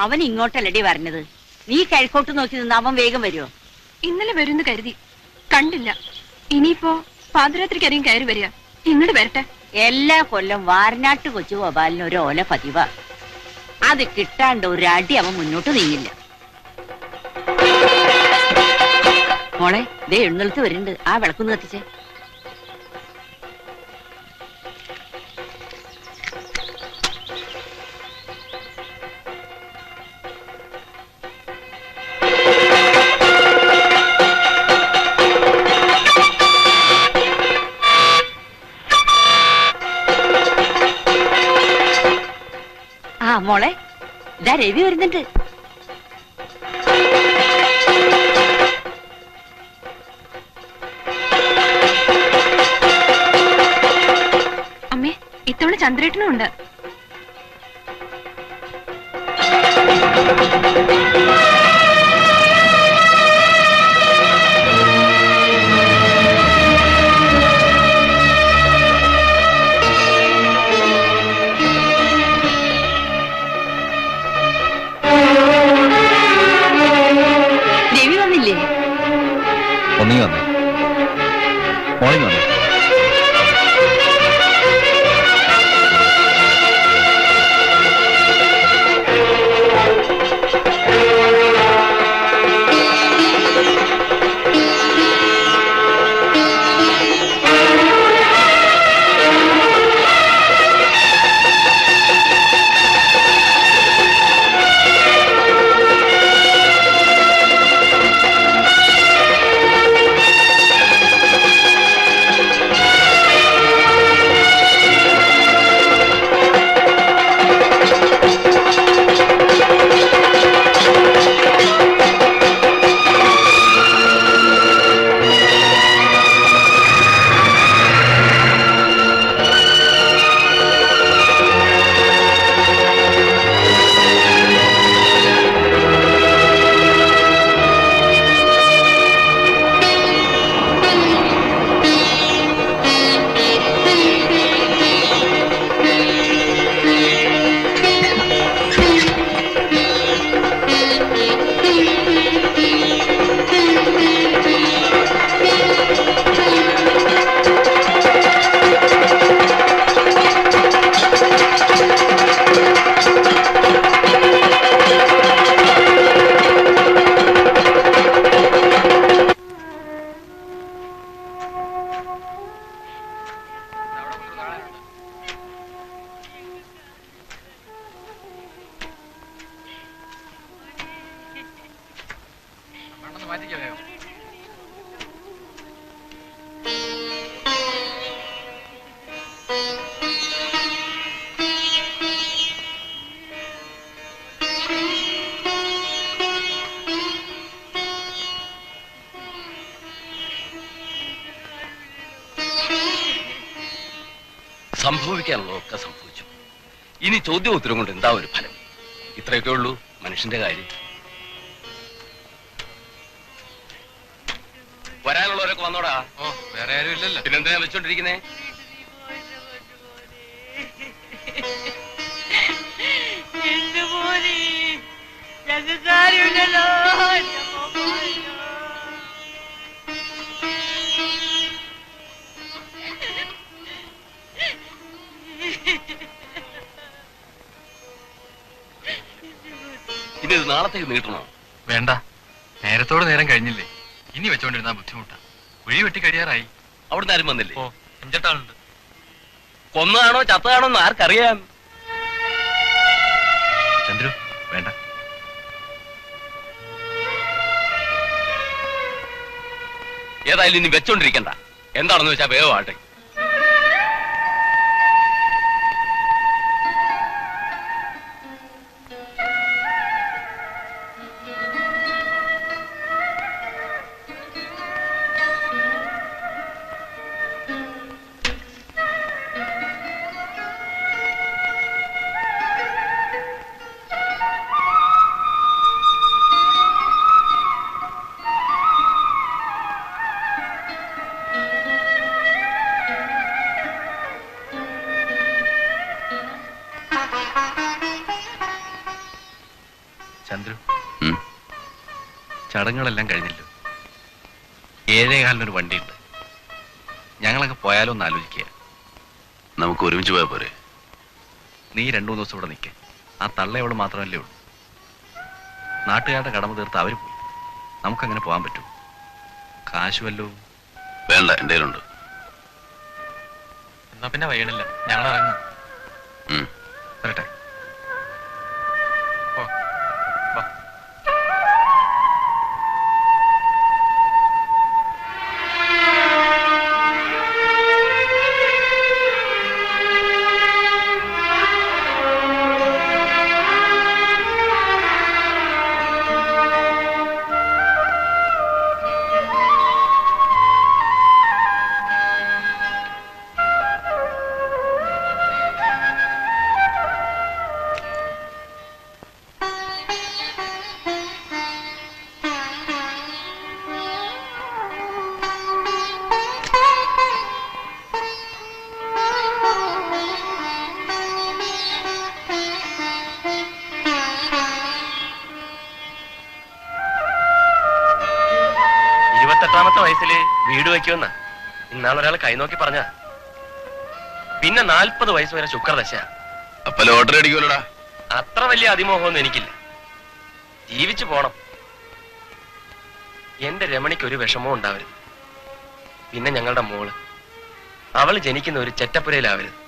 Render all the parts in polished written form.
അവൻ ഇങ്ങോട്ടല്ലടി പറഞ്ഞത്. നീ കിഴക്കോട്ട് നോക്കി നിന്ന് അവൻ വേഗം വരുമോ? ഇന്നലെ വരുന്ന് കരുതി, കണ്ടില്ല. ഇനിയിപ്പോ പാതിരാത്രിക്കരിയും കയറി വരിക. ഇങ്ങോട്ട് വരട്ടെ. എല്ലാ കൊല്ലം വാരനാട്ട് കൊച്ചു ഗോപാലിന് ഒരു ഓല പതിവാ. അത് കിട്ടാണ്ട് ഒരടി അവൻ മുന്നോട്ട് നീങ്ങില്ല. മോളെ, ദേ എഴുന്നള്ളത്ത് വരുന്നുണ്ട്. ആ വിളക്കൊന്ന് കത്തിച്ചേ. ആ മോളെ, ഇതാ രവി വരുന്നുണ്ട്. അമ്മേ, ഇത്തവണ ചന്ദ്രേട്ടനും ഉണ്ട്. രവി വന്നില്ലേ? ഒന്നീ വന്നേ, മോർണിംഗ് വന്നേ. സംഭവിക്കാനുള്ളതൊക്കെ സംഭവിച്ചു. ഇനി ചോദ്യോത്തരം കൊണ്ട് എന്താ ഒരു ഫലം? ഇത്രയൊക്കെ ഉള്ളൂ മനുഷ്യന്റെ കാര്യം. വരാനുള്ളവരൊക്കെ വന്നോടാ. ഓ, വേറെ ആരും ഇല്ലല്ലോ. പിന്നെന്തിനാ വെച്ചോണ്ടിരിക്കുന്നേ? ഇനി ഇത് നാളത്തേക്ക് നീട്ടണോ? വേണ്ട, നേരത്തോട് നേരം കഴിഞ്ഞില്ലേ. ഇനി വെച്ചോണ്ടിരുന്നാ ബുദ്ധിമുട്ടാ. കുഴി വെട്ടി കഴിയാറായി. അവിടുന്ന് ആരും വന്നില്ലേ? ഓ, 5-8 ആളുണ്ട്. കൊന്നതാണോ ചത്തതാണോ എന്ന് ആർക്കറിയാം? ചന്ദ്രു, വേണ്ട. ഏതായാലും ഇനി വെച്ചോണ്ടിരിക്കണ്ട. എന്താണെന്ന് വെച്ചാ വേഗം ആട്ടെ. ചന്ദ്രു, ചടങ്ങുകളെല്ലാം കഴിഞ്ഞല്ലോ. 7:15 വണ്ടിയുണ്ട്. ഞങ്ങളൊക്കെ പോയാലോ എന്ന് ആലോചിക്കുക. നമുക്ക് ഒരുമിച്ച് പോയാൽ പോരെ? നീ 2-3 ദിവസം ഇവിടെ നിൽക്കുക. ആ തള്ളയോട് മാത്രമല്ലേ ഉള്ളൂ. നാട്ടുകാരുടെ കടമ തീർത്ത് അവർ പോയി. നമുക്കങ്ങനെ പോകാൻ പറ്റും? കാശ് വല്ലോ? വേണ്ട, എൻ്റെ കയ്യിലുണ്ട്. എന്നാ പിന്നെ വൈകണില്ല, ഞങ്ങൾ ഇറങ്ങും. വരട്ടെ. വയസ്സില് വീട് വയ്ക്കുമെന്ന ഇന്നാളൊരാൾ കൈനോക്കി പറഞ്ഞ. പിന്നെ 40 വയസ്സ് വരെ ശുക്രദശ. അപ്പൊ ലോട്ടറി അടിക്കുമല്ലോടാ? അത്ര വലിയ അതിമോഹമൊന്നും എനിക്കില്ല. ജീവിച്ചു പോണം. എന്റെ രമണിക്ക് ഒരു വിഷമവും ഉണ്ടാവരുത്. പിന്നെ ഞങ്ങളുടെ മോള്, അവള് ജനിക്കുന്ന ഒരു ചെറ്റപ്പുരയിലാവരുത്.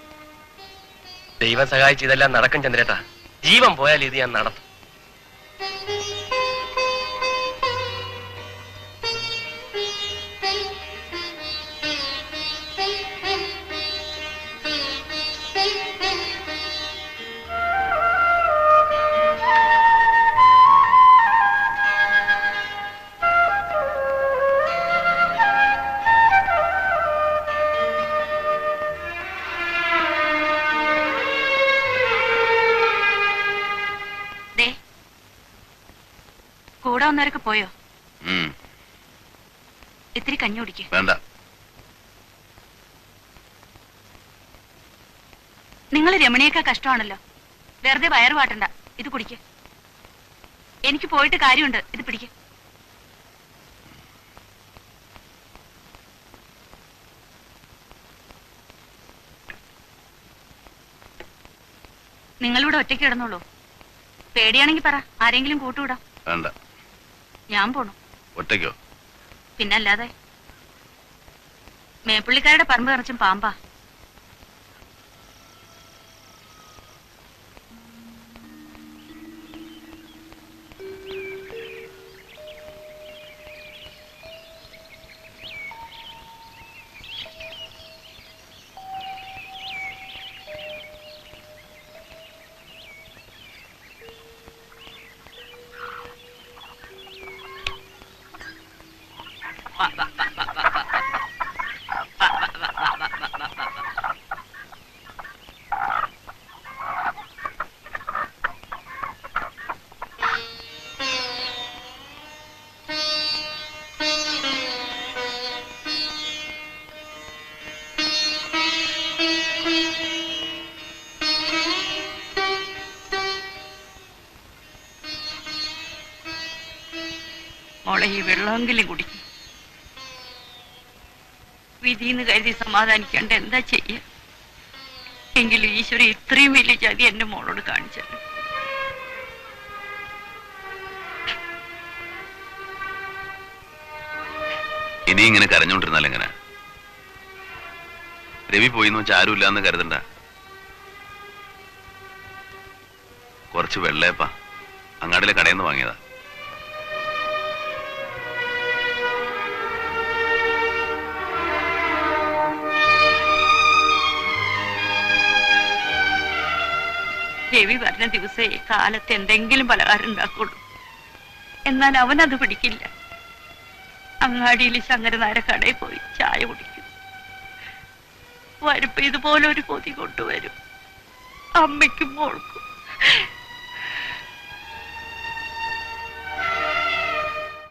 ദൈവം സഹായിച്ച് ഇതെല്ലാം നടക്കും ചന്ദ്രേട്ടാ. ജീവൻ പോയാൽ ഇത് ഞാൻ നടത്തും. കൂടെ വന്നവരൊക്കെ പോയോ? ഇത്തിരി കഞ്ഞി കുടിക്ക്. വേണ്ട. നിങ്ങൾ രമണിയൊക്കെ കഷ്ടമാണല്ലോ. വെറുതെ വയറ് വാട്ടണ്ട, ഇത് കുടിക്ക്. എനിക്ക് പോയിട്ട് കാര്യമുണ്ട്, ഇത് പിടിക്ക്. നിങ്ങളിവിടെ ഒറ്റയ്ക്ക് കിടന്നോളൂ. പേടിയാണെങ്കി പറ, ആരെങ്കിലും കൂട്ടുവിടാം. വേണ്ട, ഞാൻ പോണു. ഒറ്റയ്ക്കോ? പിന്നല്ലാതെ. മേപ്പുള്ളിക്കാരുടെ പറമ്പ് നിറച്ചും പാമ്പാ. മോളെ, ഈ വെള്ളമെങ്കിലും കുടിക്കും. വിധിന്ന് കരുതി സമാധാനിക്കണ്ട, എന്താ ചെയ്യ? എങ്കിലും ഈശ്വര ഇത്രയും വലിയ ചതി എന്റെ മോളോട് കാണിച്ചല്ലോ. ഇനി ഇങ്ങനെ കരഞ്ഞോണ്ടിരുന്നാൽ എങ്ങനെ? രവി പോയിന്ന് വെച്ചാൽ ആരുമില്ലാന്ന് കരുതണ്ട. കുറച്ച് വെള്ളയപ്പാ അങ്ങാടിലെ കടയിൽ നിന്ന് വാങ്ങിയതാ. രവി പറഞ്ഞ ദിവസേ കാലത്ത് എന്തെങ്കിലും പലഹാരം ഉണ്ടാക്കുള്ളൂ. എന്നാൽ അവനത് പിടിക്കില്ല. അങ്ങാടിയിൽ ശങ്കരനാര കടയിൽ പോയി ചായ കുടിക്കും. വരുമ്പോ ഇതുപോലെ ഒരു പൊതി കൊണ്ടുവരും. അമ്മയ്ക്കും മോൾക്കും.